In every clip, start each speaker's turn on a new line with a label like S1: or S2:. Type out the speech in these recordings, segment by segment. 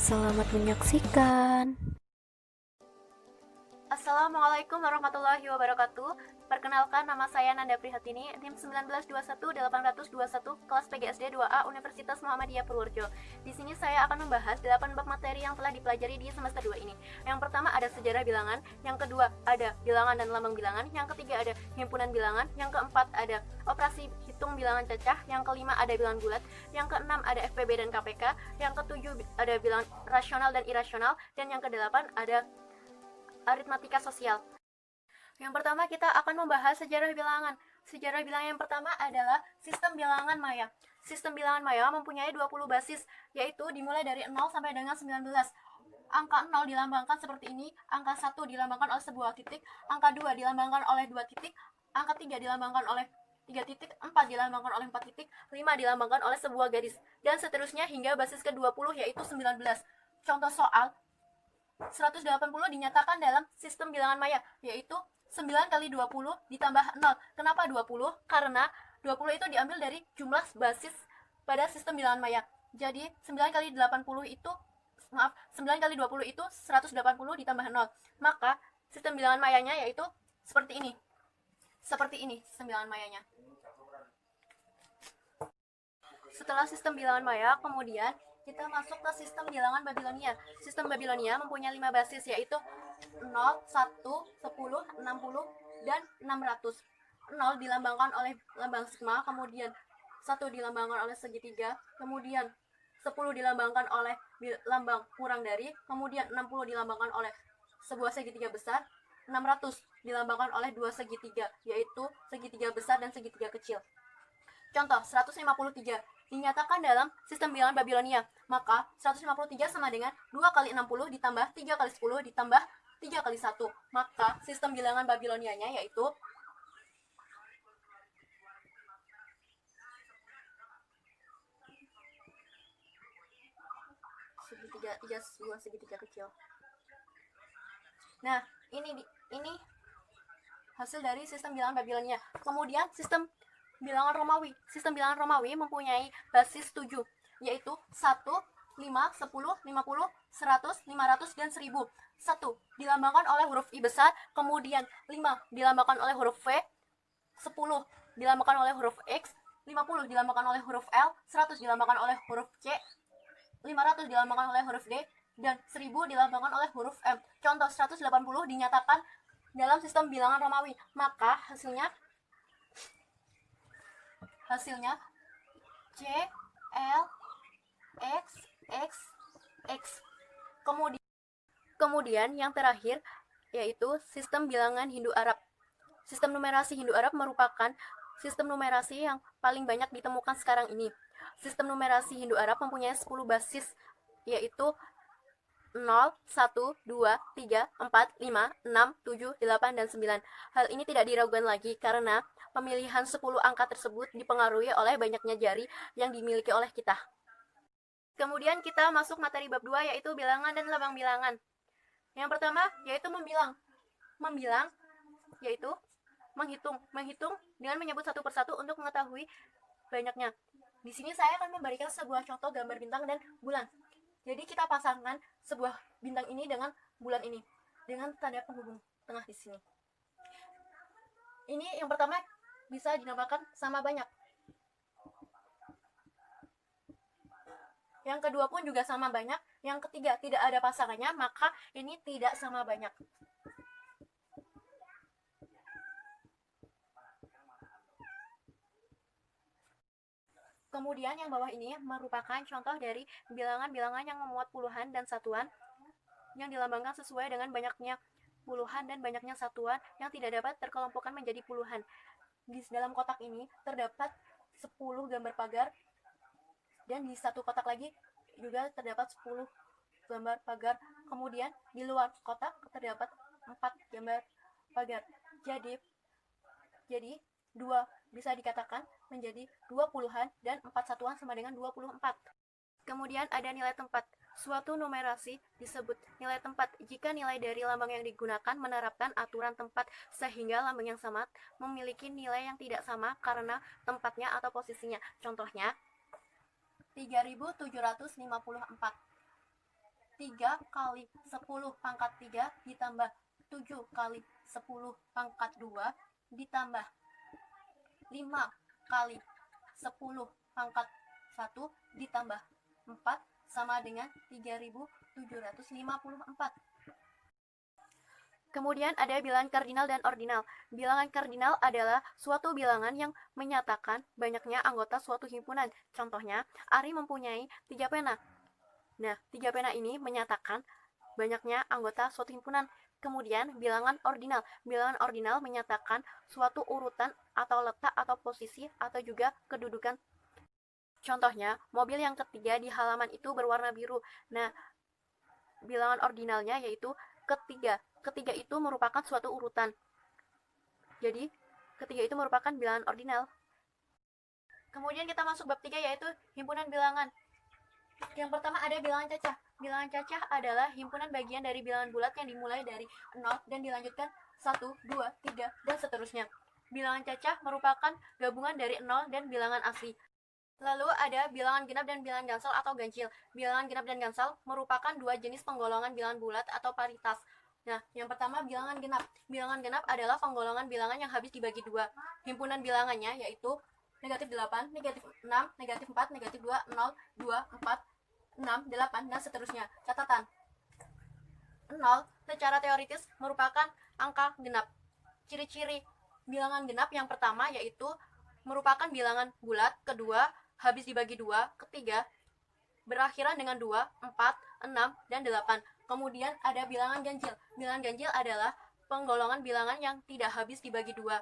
S1: Selamat menyaksikan.
S2: Assalamualaikum warahmatullahi wabarakatuh. Perkenalkan, nama saya Nanda Prihatini, NIM 1921-821, kelas PGSD 2A Universitas Muhammadiyah Purworejo. Di sini saya akan membahas 8 bab materi yang telah dipelajari di semester 2 ini. Yang pertama ada sejarah bilangan, yang kedua ada bilangan dan lambang bilangan, yang ketiga ada himpunan bilangan, yang keempat ada operasi hitung bilangan cacah, yang kelima ada bilangan bulat, yang keenam ada FPB dan KPK, yang ketujuh ada bilangan rasional dan irasional, dan yang kedelapan ada aritmatika sosial. Yang pertama kita akan membahas sejarah bilangan. Sejarah bilangan yang pertama adalah sistem bilangan maya. Sistem bilangan maya mempunyai 20 basis, yaitu dimulai dari 0 sampai dengan 19. Angka 0 dilambangkan seperti ini, angka 1 dilambangkan oleh sebuah titik, angka 2 dilambangkan oleh 2 titik, angka 3 dilambangkan oleh 3 titik, 4 dilambangkan oleh 4 titik, 5 dilambangkan oleh sebuah garis, dan seterusnya hingga basis ke-20 yaitu 19. Contoh soal 180 dinyatakan dalam sistem bilangan maya, yaitu 9 kali 20 ditambah 0. Kenapa 20? Karena 20 itu diambil dari jumlah basis pada sistem bilangan maya. Jadi 9 kali 80 itu 9 kali 20 itu 180 ditambah 0. Maka sistem bilangan mayanya yaitu seperti ini. Seperti ini sistem bilangan mayanya. Setelah sistem bilangan maya, kemudian kita masuk ke sistem bilangan Babilonia. Sistem Babilonia mempunyai 5 basis, yaitu 0, 1, 10, 60, dan 600. 0 dilambangkan oleh lambang sigma, kemudian 1 dilambangkan oleh segitiga, kemudian 10 dilambangkan oleh lambang kurang dari, kemudian 60 dilambangkan oleh sebuah segitiga besar, 600 dilambangkan oleh dua segitiga, yaitu segitiga besar dan segitiga kecil. Contoh, 153 dinyatakan dalam sistem bilangan Babilonia. Maka 153 sama dengan 2 kali 60 ditambah 3 kali 10 ditambah 3 kali 1. Maka sistem bilangan Babilonianya yaitu segitiga kecil. Nah, ini hasil dari sistem bilangan Babilonia. Kemudian sistem bilangan Romawi. Sistem bilangan Romawi mempunyai basis 7, yaitu 1, 5, 10, 50, 100, 500, dan 1000. 1 dilambangkan oleh huruf I besar, kemudian 5 dilambangkan oleh huruf V, 10 dilambangkan oleh huruf X, 50 dilambangkan oleh huruf L, 100 dilambangkan oleh huruf C, 500 dilambangkan oleh huruf D, dan 1000 dilambangkan oleh huruf M. Contoh 180 dinyatakan dalam sistem bilangan Romawi. Maka hasilnya C, L, X, X, X. Kemudian yang terakhir yaitu sistem bilangan Hindu-Arab. Sistem numerasi Hindu-Arab merupakan sistem numerasi yang paling banyak ditemukan sekarang ini. Sistem numerasi Hindu-Arab mempunyai 10 basis, yaitu 0, 1, 2, 3, 4, 5, 6, 7, 8, dan 9. Hal ini tidak diragukan lagi karena pemilihan 10 angka tersebut dipengaruhi oleh banyaknya jari yang dimiliki oleh kita. Kemudian kita masuk materi bab 2 yaitu bilangan dan lambang bilangan. Yang pertama yaitu membilang. Membilang yaitu menghitung dengan menyebut satu persatu untuk mengetahui banyaknya. Di sini saya akan memberikan sebuah contoh gambar bintang dan bulan. Jadi kita pasangkan sebuah bintang ini dengan bulan ini dengan tanda penghubung tengah di sini. Ini yang pertama bisa dinamakan sama banyak. Yang kedua pun juga sama banyak. Yang ketiga tidak ada pasangannya, maka ini tidak sama banyak. Kemudian yang bawah ini merupakan contoh dari bilangan-bilangan yang memuat puluhan dan satuan yang dilambangkan sesuai dengan banyaknya puluhan dan banyaknya satuan yang tidak dapat terkelompokkan menjadi puluhan. Di dalam kotak ini terdapat 10 gambar pagar, dan di satu kotak lagi juga terdapat 10 gambar pagar. Kemudian di luar kotak terdapat 4 gambar pagar. Jadi 2 bisa dikatakan menjadi 2 puluhan dan 4 satuan sama dengan 24. Kemudian ada nilai tempat. Suatu numerasi disebut nilai tempat jika nilai dari lambang yang digunakan menerapkan aturan tempat sehingga lambang yang sama memiliki nilai yang tidak sama karena tempatnya atau posisinya. Contohnya 3754. 3 kali 10 pangkat 3 ditambah 7 kali 10 pangkat 2 ditambah 5 kali 10 pangkat 1 ditambah 4 sama dengan 3754. Kemudian ada bilangan kardinal dan ordinal. Bilangan kardinal adalah suatu bilangan yang menyatakan banyaknya anggota suatu himpunan. Contohnya, Ari mempunyai 3 pena. Nah, 3 pena ini menyatakan banyaknya anggota suatu himpunan. Kemudian, bilangan ordinal. Bilangan ordinal menyatakan suatu urutan atau letak atau posisi atau juga kedudukan. Contohnya, mobil yang ketiga di halaman itu berwarna biru. Nah, bilangan ordinalnya yaitu ketiga. Ketiga itu merupakan suatu urutan. Jadi, ketiga itu merupakan bilangan ordinal. Kemudian kita masuk bab 3 yaitu himpunan bilangan. Yang pertama ada bilangan cacah. Bilangan cacah adalah himpunan bagian dari bilangan bulat yang dimulai dari 0 dan dilanjutkan 1, 2, 3, dan seterusnya. Bilangan cacah merupakan gabungan dari 0 dan bilangan asli. Lalu ada bilangan genap dan bilangan gansal atau ganjil. Bilangan genap dan gansal merupakan dua jenis penggolongan bilangan bulat atau paritas. Nah, yang pertama bilangan genap. Bilangan genap adalah penggolongan bilangan yang habis dibagi dua. Himpunan bilangannya yaitu negatif 8, negatif 6, negatif 4, negatif 2, 0, 2, 4, 6, 8, dan seterusnya. Catatan. 0 secara teoritis merupakan angka genap. Ciri-ciri bilangan genap yang pertama yaitu merupakan bilangan bulat, kedua habis dibagi dua, ketiga berakhiran dengan 2, 4, 6, dan 8. Kemudian ada bilangan ganjil. Bilangan ganjil adalah penggolongan bilangan yang tidak habis dibagi dua.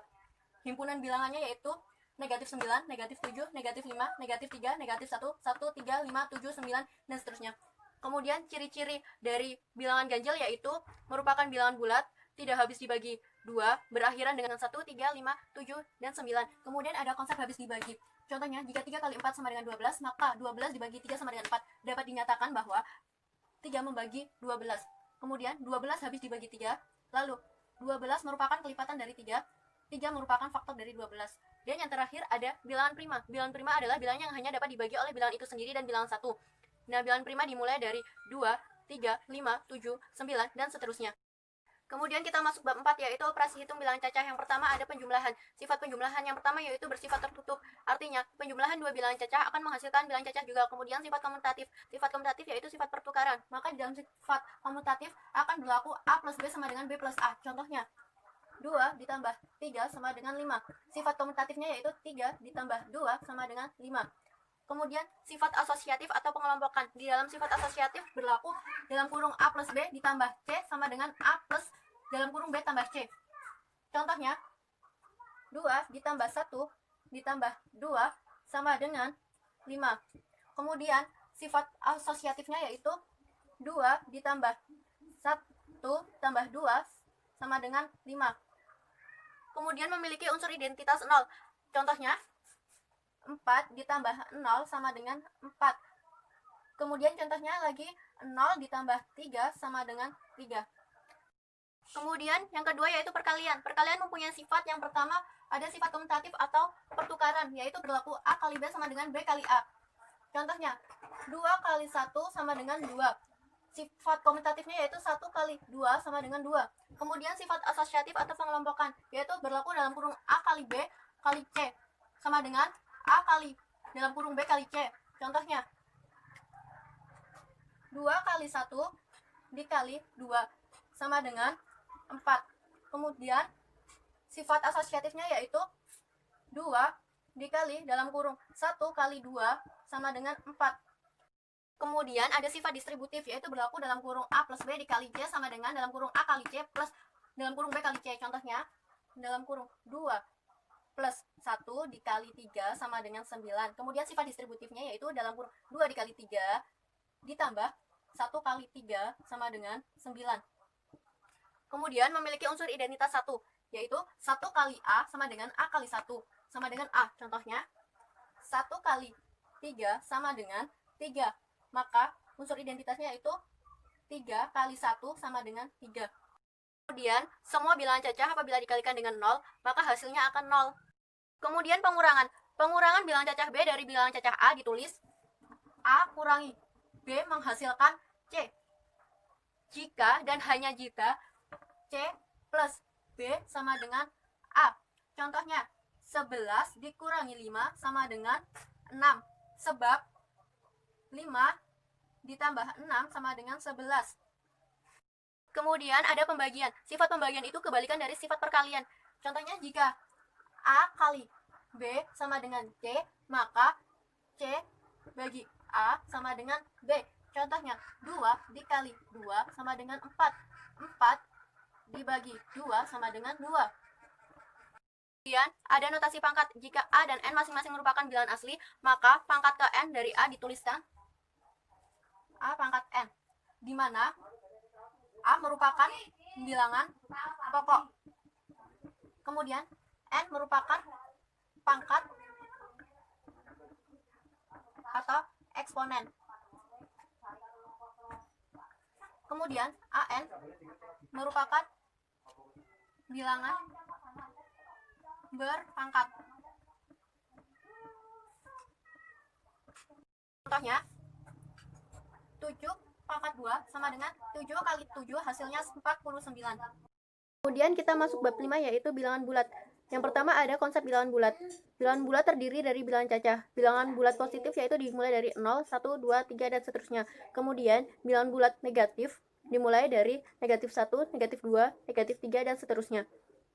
S2: Himpunan bilangannya yaitu negatif 9, negatif 7, negatif 5, negatif 3, negatif 1, 1, 3, 5, 7, 9, dan seterusnya. Kemudian ciri-ciri dari bilangan ganjil yaitu merupakan bilangan bulat, tidak habis dibagi 2, berakhiran dengan 1, 3, 5, 7, dan 9. Kemudian ada konsep habis dibagi. Contohnya, jika 3 kali 4 sama dengan 12, maka 12 dibagi 3 sama dengan 4. Dapat dinyatakan bahwa 3 membagi 12. Kemudian 12 habis dibagi 3. Lalu 12 merupakan kelipatan dari 3. 3 merupakan faktor dari 12. Dan yang terakhir ada bilangan prima. Bilangan prima adalah bilangan yang hanya dapat dibagi oleh bilangan itu sendiri dan bilangan 1. Nah, bilangan prima dimulai dari 2, 3, 5, 7, 9, dan seterusnya. Kemudian kita masuk bab 4 yaitu operasi hitung bilangan cacah. Yang pertama ada penjumlahan. Sifat penjumlahan yang pertama yaitu bersifat tertutup. Artinya, penjumlahan dua bilangan cacah akan menghasilkan bilangan cacah juga. Kemudian sifat komutatif. Sifat komutatif yaitu sifat pertukaran. Maka di dalam sifat komutatif akan berlaku A plus B sama dengan B plus A. Contohnya, 2 ditambah 3 sama dengan 5. Sifat komutatifnya yaitu 3 ditambah 2 sama dengan 5. Kemudian sifat asosiatif atau pengelompokan. Di dalam sifat asosiatif berlaku dalam kurung A plus B ditambah C sama dengan A plus dalam kurung B tambah C. Contohnya, 2 ditambah 1 ditambah 2 sama dengan 5. Kemudian sifat asosiatifnya yaitu 2 ditambah 1 tambah 2 sama dengan 5. Kemudian memiliki unsur identitas 0. Contohnya, 4 ditambah 0 sama dengan 4. Kemudian contohnya lagi 0 ditambah 3 sama dengan 3. Kemudian yang kedua yaitu perkalian. Perkalian mempunyai sifat yang pertama ada sifat komutatif atau pertukaran, yaitu berlaku A kali B sama dengan B kali A. Contohnya, 2 kali 1 sama dengan 2. Sifat komutatifnya yaitu 1 kali 2 sama dengan 2. Kemudian sifat asosiatif atau pengelompokan, yaitu berlaku dalam kurung A kali B kali C sama dengan A kali dalam kurung B kali C. Contohnya, 2 kali 1 dikali 2 sama dengan 4. Kemudian sifat asosiatifnya yaitu 2 dikali dalam kurung 1 kali 2 sama dengan 4. Kemudian ada sifat distributif yaitu berlaku dalam kurung A plus B dikali C sama dengan dalam kurung A kali C plus dalam kurung B kali C. Contohnya, dalam kurung 2 plus 1 dikali 3 sama dengan 9. Kemudian sifat distributifnya yaitu dalam kurung 2 dikali 3 ditambah 1 kali 3 sama dengan 9. Kemudian memiliki unsur identitas 1, yaitu 1 kali A sama dengan A kali 1 sama dengan A. Contohnya, 1 kali 3 sama dengan 3. Maka unsur identitasnya yaitu 3 kali 1 sama dengan 3. Kemudian, semua bilangan cacah apabila dikalikan dengan 0, maka hasilnya akan 0. Kemudian pengurangan. Pengurangan bilangan cacah B dari bilangan cacah A ditulis A kurangi B menghasilkan C. jika dan hanya jika C plus B sama dengan A. Contohnya, 11 dikurangi 5 sama dengan 6. Sebab 5 ditambah 6 sama dengan 11. Kemudian ada pembagian. Sifat pembagian itu kebalikan dari sifat perkalian. Contohnya, jika A kali B sama dengan C, maka C bagi A sama dengan B. Contohnya, 2 dikali 2 sama dengan 4. 4 dibagi 2 sama dengan 2. Kemudian ada notasi pangkat. Jika A dan N masing-masing merupakan bilangan asli, maka pangkat ke N dari A dituliskan A pangkat N, di mana A merupakan bilangan pokok. Kemudian N merupakan pangkat atau eksponen. Kemudian AN merupakan bilangan berpangkat. Contohnya, 7 pangkat 2 sama dengan 7 kali 7 hasilnya 49. Kemudian kita masuk bab 5, yaitu bilangan bulat. Yang pertama ada konsep bilangan bulat. Bilangan bulat terdiri dari bilangan cacah. Bilangan bulat positif yaitu dimulai dari 0, 1, 2, 3, dan seterusnya. Kemudian bilangan bulat negatif dimulai dari negatif 1, negatif 2, negatif 3, dan seterusnya.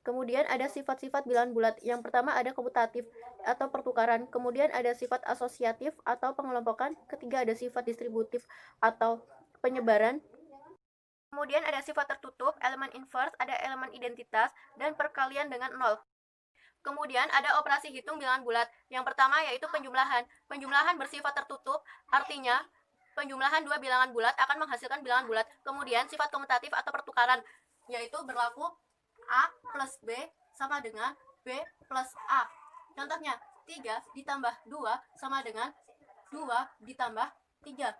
S2: Kemudian ada sifat-sifat bilangan bulat. Yang pertama ada komutatif atau pertukaran. Kemudian ada sifat asosiatif atau pengelompokan. Ketiga ada sifat distributif atau penyebaran. Kemudian ada sifat tertutup, elemen inverse, ada elemen identitas, dan perkalian dengan 0. Kemudian ada operasi hitung bilangan bulat. Yang pertama yaitu penjumlahan. Penjumlahan bersifat tertutup, artinya penjumlahan dua bilangan bulat akan menghasilkan bilangan bulat. Kemudian sifat komutatif atau pertukaran, yaitu berlaku A plus B sama dengan B plus A. Contohnya, 3 ditambah 2 sama dengan 2 ditambah 3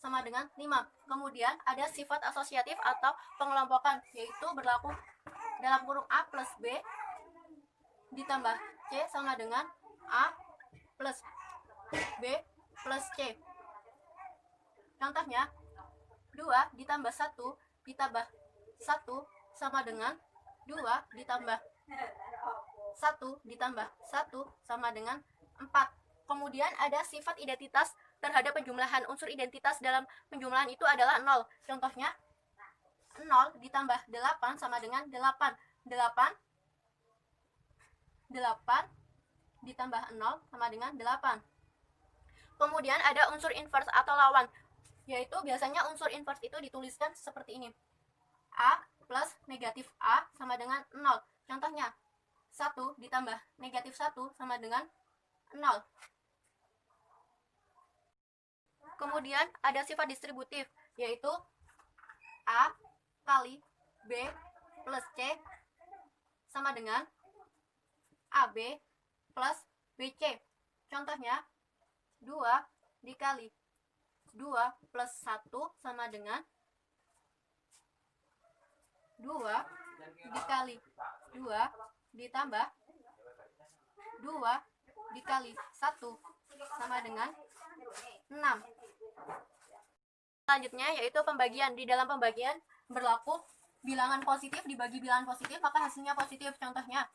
S2: sama dengan 5. Kemudian ada sifat asosiatif atau pengelompokan, yaitu berlaku dalam kurung A plus B ditambah C sama dengan A plus B plus C. Contohnya, 2 ditambah 1 ditambah 1 sama dengan 2 ditambah 1 ditambah 1 sama dengan 4. Kemudian ada sifat identitas terhadap penjumlahan. Unsur identitas dalam penjumlahan itu adalah 0. Contohnya, 0 ditambah 8 sama dengan 8. 8 ditambah 0 sama dengan 8. Kemudian ada unsur inverse atau lawan, yaitu biasanya unsur inverse itu dituliskan seperti ini. A plus negatif A sama dengan 0. Contohnya, 1 ditambah negatif 1 sama dengan 0. Kemudian ada sifat distributif, yaitu A kali B plus C sama dengan AB plus BC. Contohnya, 2 dikali 2 plus 1 sama dengan 2 dikali 2 ditambah 2 dikali 1 sama dengan 6. Selanjutnya yaitu pembagian. Di dalam pembagian berlaku bilangan positif dibagi bilangan positif, maka hasilnya positif. Contohnya,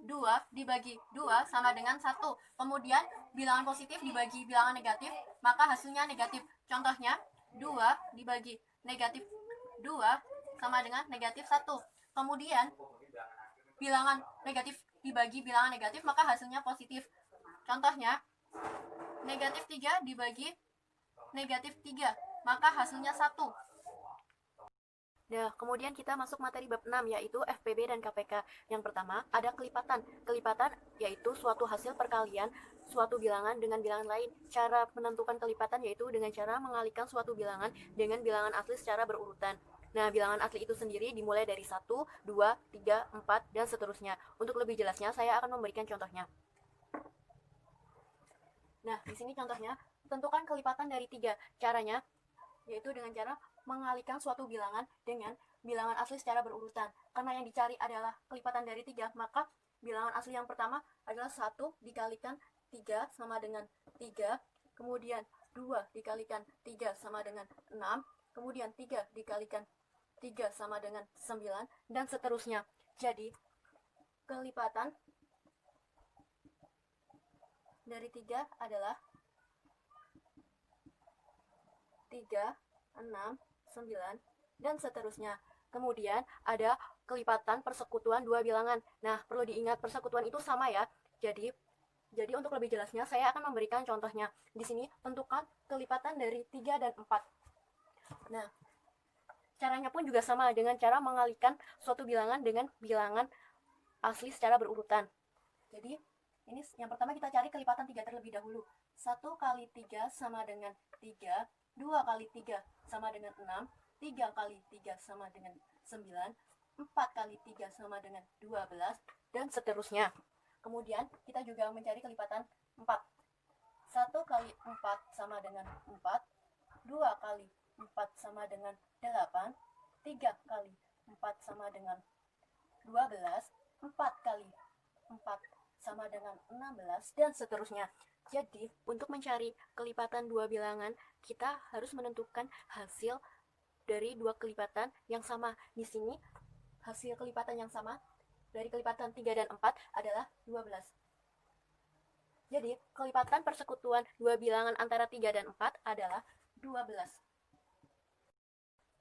S2: 2 dibagi 2 sama dengan 1. Kemudian bilangan positif dibagi bilangan negatif, maka hasilnya negatif. Contohnya, 2 dibagi negatif 2 sama dengan negatif 1. Kemudian bilangan negatif dibagi bilangan negatif, maka hasilnya positif. Contohnya, negatif 3 dibagi negatif 3, maka hasilnya 1. Nah, kemudian kita masuk materi bab 6, yaitu FPB dan KPK. Yang pertama, ada kelipatan. Kelipatan yaitu suatu hasil perkalian suatu bilangan dengan bilangan lain. Cara menentukan kelipatan yaitu dengan cara mengalihkan suatu bilangan dengan bilangan asli secara berurutan. Nah, bilangan asli itu sendiri dimulai dari 1, 2, 3, 4, dan seterusnya. Untuk lebih jelasnya, saya akan memberikan contohnya. Nah, di sini contohnya, tentukan kelipatan dari 3. Caranya yaitu dengan cara mengalihkan suatu bilangan dengan bilangan asli secara berurutan. Karena yang dicari adalah kelipatan dari 3, maka bilangan asli yang pertama adalah 1 dikalikan 3 sama dengan 3, kemudian 2 dikalikan 3 sama dengan 6, kemudian 3 dikalikan 3 sama dengan 9, dan seterusnya. Jadi, kelipatan dari 3 adalah 3, 6, 9, dan seterusnya. Kemudian ada kelipatan persekutuan dua bilangan. Nah, perlu diingat persekutuan itu sama ya. Jadi untuk lebih jelasnya saya akan memberikan contohnya. Di sini tentukan kelipatan dari 3 dan 4. Nah, caranya pun juga sama dengan cara mengalihkan suatu bilangan dengan bilangan asli secara berurutan. Jadi, ini yang pertama kita cari kelipatan 3 terlebih dahulu. 1 kali 3 sama dengan 3, 2 kali 3 sama dengan 6, 3 kali 3 sama dengan 9, 4 kali 3 sama dengan 12, dan seterusnya. Kemudian kita juga mencari kelipatan 4. 1 kali 4 sama dengan 4, 2 kali 4 sama dengan 8, 3 kali 4 sama dengan 12, 4 kali 4 sama dengan 16, dan seterusnya. Jadi, untuk mencari kelipatan dua bilangan, kita harus menentukan hasil dari dua kelipatan yang sama. Di sini, hasil kelipatan yang sama dari kelipatan 3 dan 4 adalah 12. Jadi, kelipatan persekutuan dua bilangan antara 3 dan 4 adalah 12.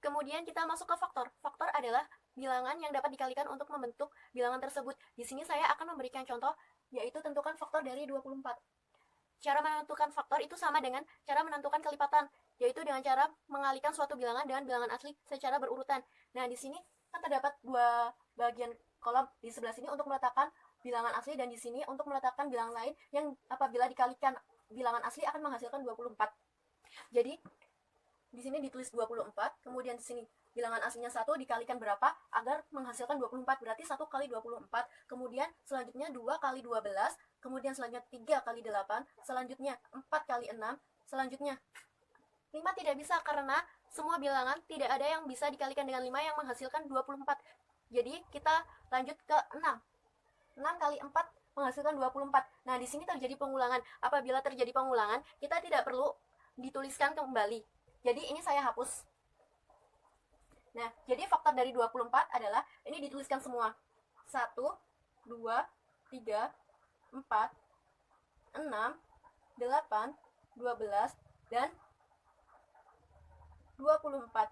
S2: Kemudian kita masuk ke faktor. Faktor adalah bilangan yang dapat dikalikan untuk membentuk bilangan tersebut. Di sini saya akan memberikan contoh, yaitu tentukan faktor dari 24. Cara menentukan faktor itu sama dengan cara menentukan kelipatan, yaitu dengan cara mengalihkan suatu bilangan dengan bilangan asli secara berurutan. Nah, di sini kan terdapat dua bagian kolom. Di sebelah sini untuk meletakkan bilangan asli, dan di sini untuk meletakkan bilangan lain yang apabila dikalikan bilangan asli akan menghasilkan 24. Jadi, di sini ditulis 24, kemudian di sini bilangan aslinya 1 dikalikan berapa agar menghasilkan 24, berarti 1 kali 24, kemudian selanjutnya 2 kali 12, kemudian selanjutnya 3 kali 8, selanjutnya 4 kali 6, selanjutnya 5 tidak bisa karena semua bilangan tidak ada yang bisa dikalikan dengan 5 yang menghasilkan 24. Jadi kita lanjut ke 6. 6 kali 4 menghasilkan 24. Nah, di sini terjadi pengulangan. Apabila terjadi pengulangan, kita tidak perlu dituliskan kembali. Jadi ini saya hapus. Nah, jadi faktor dari 24 adalah ini dituliskan semua. 1, 2, 3, 4, 6, 8, 12, dan 24.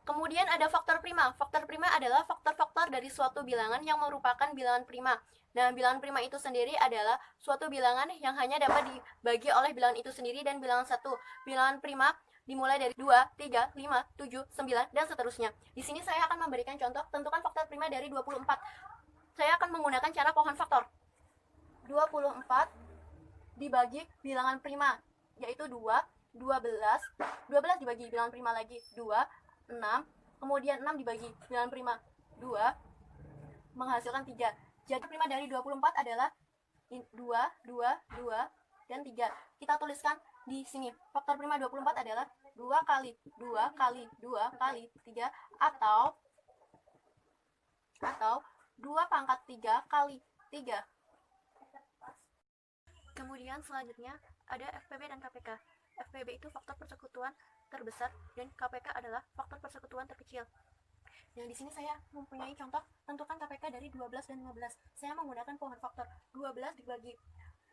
S2: Kemudian ada faktor prima. Faktor prima adalah faktor-faktor dari suatu bilangan yang merupakan bilangan prima. Nah, bilangan prima itu sendiri adalah suatu bilangan yang hanya dapat dibagi oleh bilangan itu sendiri dan bilangan satu. Bilangan prima dimulai dari 2, 3, 5, 7, 9, dan seterusnya. Di sini saya akan memberikan contoh tentukan faktor prima dari 24. Saya akan menggunakan cara pohon faktor. 24 dibagi bilangan prima, yaitu 2, 12, 12 dibagi bilangan prima lagi 2, 6, kemudian 6 dibagi bilangan prima 2, menghasilkan 3. Jadi prima dari 24 adalah 2, 2, 2, dan 3. Kita tuliskan di sini. Faktor prima 24 adalah 2 kali 2 kali 2 kali 3 atau 2 pangkat 3 kali 3. Kemudian selanjutnya ada FPB dan KPK. FPB itu faktor persekutuan terbesar dan KPK adalah faktor persekutuan terkecil. Yang di sini saya mempunyai contoh tentukan KPK dari 12 dan 15. Saya menggunakan pohon faktor. 12 dibagi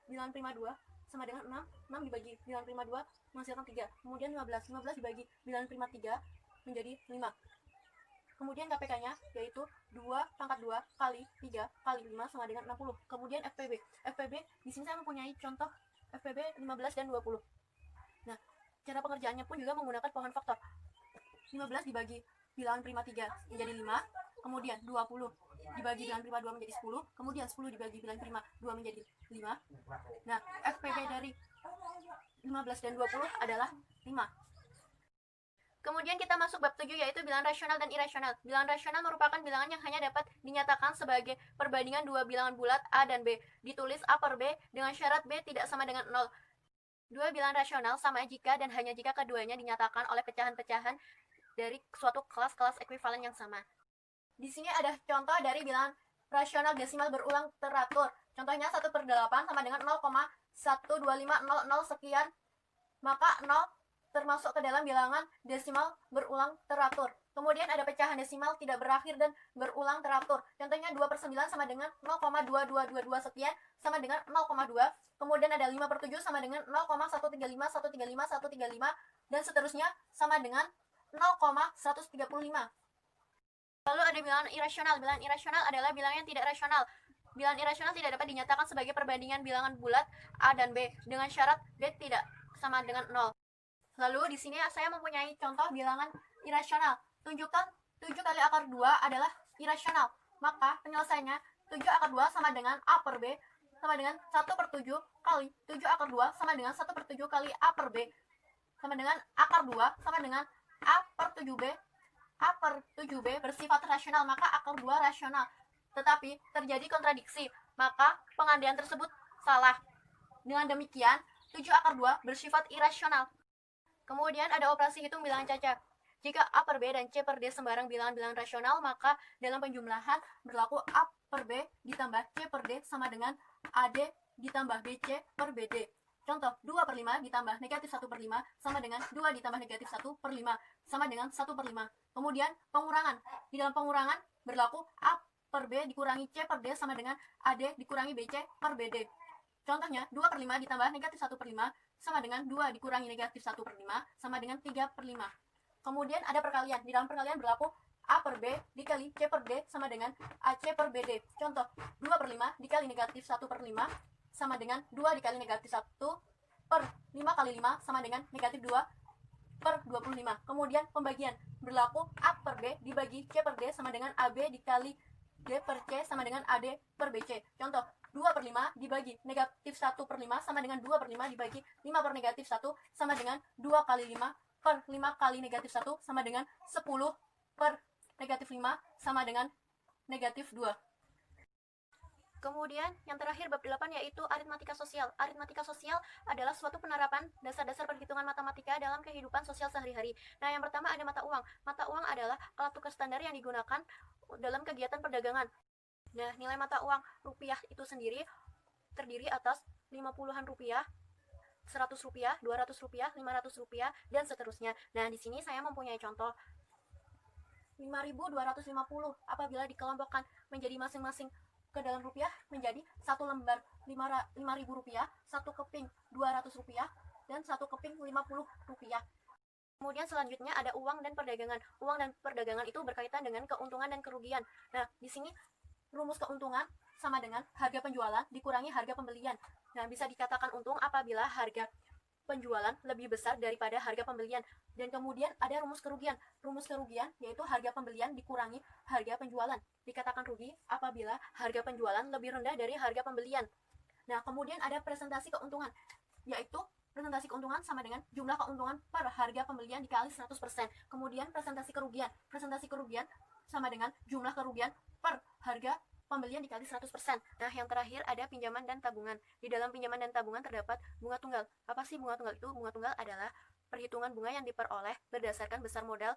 S2: bilangan prima 2 sama dengan 6. 6 dibagi bilangan prima 2 menghasilkan 3. Kemudian 15. 15 dibagi bilangan prima 3 menjadi 5. Kemudian KPK-nya yaitu 2 pangkat 2 kali 3 kali 5 sama dengan 60. Kemudian FPB. FPB di sini saya mempunyai contoh FPB 15 dan 20. Nah, cara pengerjaannya pun juga menggunakan pohon faktor. 15 dibagi bilangan prima 3 menjadi 5, kemudian 20 dibagi bilangan prima 2 menjadi 10, kemudian 10 dibagi bilangan prima 2 menjadi 5. Nah, FPB dari 15 dan 20 adalah 5. Kemudian kita masuk bab 7, yaitu bilangan rasional dan irasional. Bilangan rasional merupakan bilangan yang hanya dapat dinyatakan sebagai perbandingan dua bilangan bulat A dan B. Ditulis A per B dengan syarat B tidak sama dengan 0. Dua bilangan rasional sama jika dan hanya jika keduanya dinyatakan oleh pecahan-pecahan dari suatu kelas-kelas ekuivalen yang sama. Di sini ada contoh dari bilangan rasional desimal berulang teratur. Contohnya 1/8 sama dengan 0,12500 sekian. Maka 0 termasuk ke dalam bilangan desimal berulang teratur. Kemudian ada pecahan desimal tidak berakhir dan berulang teratur. Contohnya 2/9 sama dengan 0,2222 sekian sama dengan 0,2. Kemudian ada 5/7 sama dengan 0,135, 135, 135, dan seterusnya sama dengan 0,135. Lalu ada bilangan irasional. Bilangan irasional adalah bilangan yang tidak rasional. Bilangan irasional tidak dapat dinyatakan sebagai perbandingan bilangan bulat A dan B dengan syarat B tidak sama dengan 0. Lalu di sini saya mempunyai contoh bilangan irasional. Tunjukkan 7 kali akar 2 adalah irasional. Maka penyelesaiannya 7 akar 2 sama dengan A per B sama dengan 1/7 kali 7 akar 2 sama dengan 1/7 kali A per B sama dengan akar 2 sama dengan A per 7B. A per 7B bersifat rasional, maka akar 2 rasional. Tetapi terjadi kontradiksi, maka pengandaian tersebut salah. Dengan demikian, 7 akar 2 bersifat irasional. Kemudian ada operasi hitung bilangan cacat. Jika A per B dan C per D sembarang bilangan-bilangan rasional, maka dalam penjumlahan berlaku A per B ditambah C per D sama dengan AD ditambah BC per BD. Contoh, 2/5 ditambah negatif 1/5 sama dengan 2 ditambah negatif 1/5 sama dengan 1/5. Kemudian pengurangan. Di dalam pengurangan berlaku A per B dikurangi C per D sama dengan AD dikurangi BC per BD. Contohnya, 2/5 ditambah negatif 1/5 sama dengan 2 dikurangi negatif 1/5 sama dengan 3/5. Kemudian ada perkalian. Di dalam perkalian berlaku A per B dikali C per D sama dengan AC per BD. Contoh, 2/5 dikali negatif 1/5 sama dengan 2 dikali negatif 1 per 5 kali 5 sama dengan negatif 2 per 25. Kemudian pembagian berlaku A per B dibagi C per D sama dengan AB dikali D per C sama dengan AD per BC. Contoh, 2/5 dibagi negatif 1/5 sama dengan 2/5 dibagi 5 per negatif 1 sama dengan 2 kali 5 per 5 kali negatif 1 sama dengan 10 per negatif 5 sama dengan negatif 2. Kemudian yang terakhir bab 8 yaitu aritmatika sosial. Aritmatika sosial adalah suatu penerapan dasar-dasar perhitungan matematika dalam kehidupan sosial sehari-hari. Nah, yang pertama ada mata uang. Mata uang adalah alat tukar standar yang digunakan dalam kegiatan perdagangan. Nah, nilai mata uang rupiah itu sendiri terdiri atas 50-an rupiah, 100 rupiah, 200 rupiah, 500 rupiah, dan seterusnya. Nah, di sini saya mempunyai contoh 5.250 apabila dikelompokkan menjadi masing-masing ke dalam rupiah menjadi satu lembar 5.000 rupiah, satu keping 200 rupiah, dan satu keping 50 rupiah. Kemudian selanjutnya ada uang dan perdagangan. Uang dan perdagangan itu berkaitan dengan keuntungan dan kerugian. Nah, di sini rumus keuntungan sama dengan harga penjualan dikurangi harga pembelian. Nah, bisa dikatakan untung apabila harga penjualan lebih besar daripada harga pembelian. Dan kemudian ada rumus kerugian. Rumus kerugian yaitu harga pembelian dikurangi harga penjualan. Dikatakan rugi apabila harga penjualan lebih rendah dari harga pembelian. Nah, kemudian ada presentasi keuntungan, yaitu presentasi keuntungan sama dengan jumlah keuntungan per harga pembelian dikali 100%. Kemudian presentasi kerugian. Presentasi kerugian sama dengan jumlah kerugian per harga pembelian dikali 100%. Nah, yang terakhir ada pinjaman dan tabungan. Di dalam pinjaman dan tabungan terdapat bunga tunggal. Apa sih bunga tunggal itu? Bunga tunggal adalah perhitungan bunga yang diperoleh berdasarkan besar modal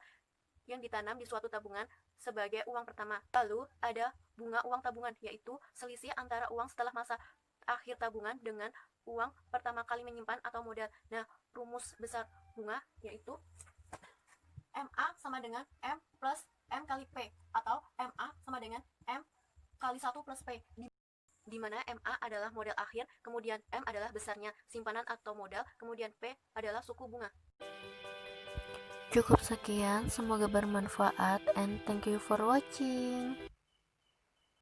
S2: yang ditanam di suatu tabungan sebagai uang pertama. Lalu ada bunga uang tabungan, yaitu selisih antara uang setelah masa akhir tabungan dengan uang pertama kali menyimpan atau modal. Nah, rumus besar bunga yaitu MA sama dengan M plus M kali P, atau MA sama dengan M kali 1 plus P, di mana MA adalah modal akhir, kemudian M adalah besarnya simpanan atau modal, kemudian P adalah suku bunga.
S1: Cukup sekian, semoga bermanfaat and thank you for watching.